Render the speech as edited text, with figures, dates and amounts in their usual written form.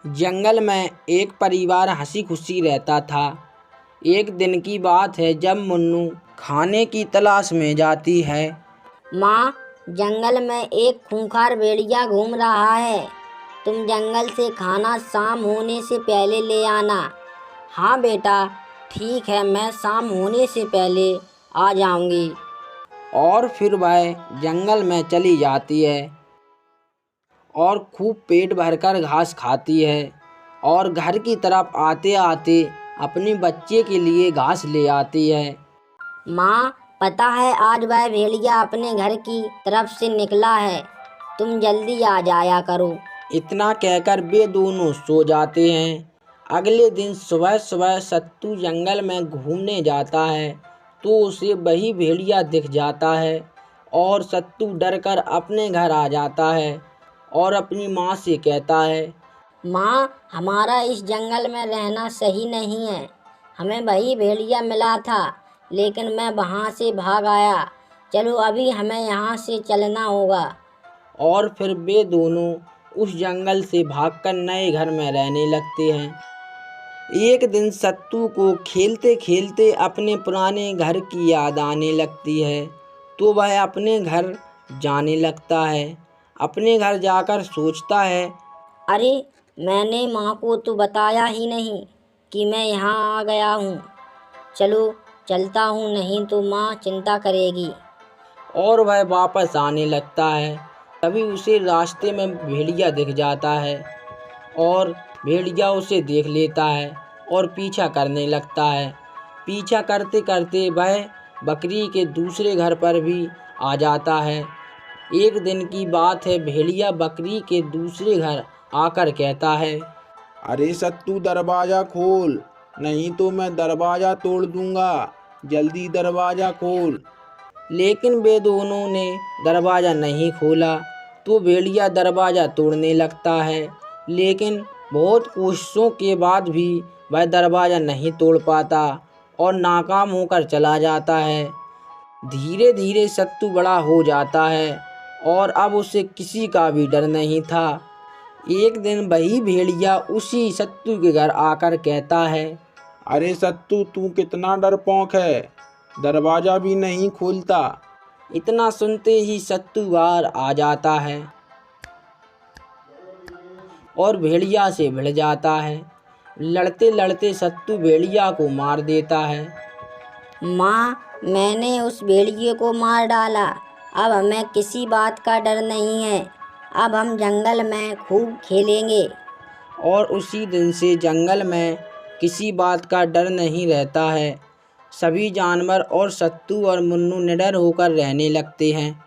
जंगल में एक परिवार हंसी खुशी रहता था। एक दिन की बात है जब मुन्नू खाने की तलाश में जाती है। माँ, जंगल में एक खूंखार भेड़िया घूम रहा है। तुम जंगल से खाना शाम होने से पहले ले आना। हाँ बेटा, ठीक है, मैं शाम होने से पहले आ जाऊंगी। और फिर वह जंगल में चली जाती है और खूब पेट भरकर घास खाती है और घर की तरफ आते आते अपने बच्चे के लिए घास ले आती है। माँ, पता है आज वह भेड़िया अपने घर की तरफ से निकला है। तुम जल्दी आ जाया करो। इतना कहकर वे दोनों सो जाते हैं। अगले दिन सुबह सुबह सत्तू जंगल में घूमने जाता है तो उसे वही भेड़िया दिख जाता है और सत्तू डरकर अपने घर आ जाता है और अपनी माँ से कहता है, माँ, हमारा इस जंगल में रहना सही नहीं है। हमें वही भेड़िया मिला था, लेकिन मैं वहाँ से भाग आया। चलो अभी हमें यहाँ से चलना होगा। और फिर वे दोनों उस जंगल से भागकर नए घर में रहने लगते हैं। एक दिन सत्तू को खेलते खेलते अपने पुराने घर की याद आने लगती है तो वह अपने घर जाने लगता है। अपने घर जाकर सोचता है, अरे, मैंने माँ को तो बताया ही नहीं कि मैं यहाँ आ गया हूँ। चलो चलता हूँ, नहीं तो माँ चिंता करेगी। और वह वापस आने लगता है। तभी उसे रास्ते में भेड़िया दिख जाता है और भेड़िया उसे देख लेता है और पीछा करने लगता है। पीछा करते करते वह बकरी के दूसरे घर पर भी आ जाता है। एक दिन की बात है, भेड़िया बकरी के दूसरे घर आकर कहता है, अरे सत्तू, दरवाजा खोल, नहीं तो मैं दरवाजा तोड़ दूंगा। जल्दी दरवाजा खोल। लेकिन वे दोनों ने दरवाज़ा नहीं खोला तो भेड़िया दरवाज़ा तोड़ने लगता है। लेकिन बहुत कोशिशों के बाद भी वह दरवाज़ा नहीं तोड़ पाता और नाकाम होकर चला जाता है। धीरे धीरे सत्तू बड़ा हो जाता है और अब उसे किसी का भी डर नहीं था। एक दिन वही भेड़िया उसी सत्तू के घर आकर कहता है, अरे सत्तू, तू कितना डरपोक है, दरवाजा भी नहीं खोलता। इतना सुनते ही सत्तू बाहर आ जाता है और भेड़िया से भिड़ जाता है। लड़ते लड़ते सत्तू भेड़िया को मार देता है। माँ, मैंने उस भेड़िए को मार डाला। अब हमें किसी बात का डर नहीं है। अब हम जंगल में खूब खेलेंगे। और उसी दिन से जंगल में किसी बात का डर नहीं रहता है। सभी जानवर और सत्तू और मुन्नू निडर होकर रहने लगते हैं।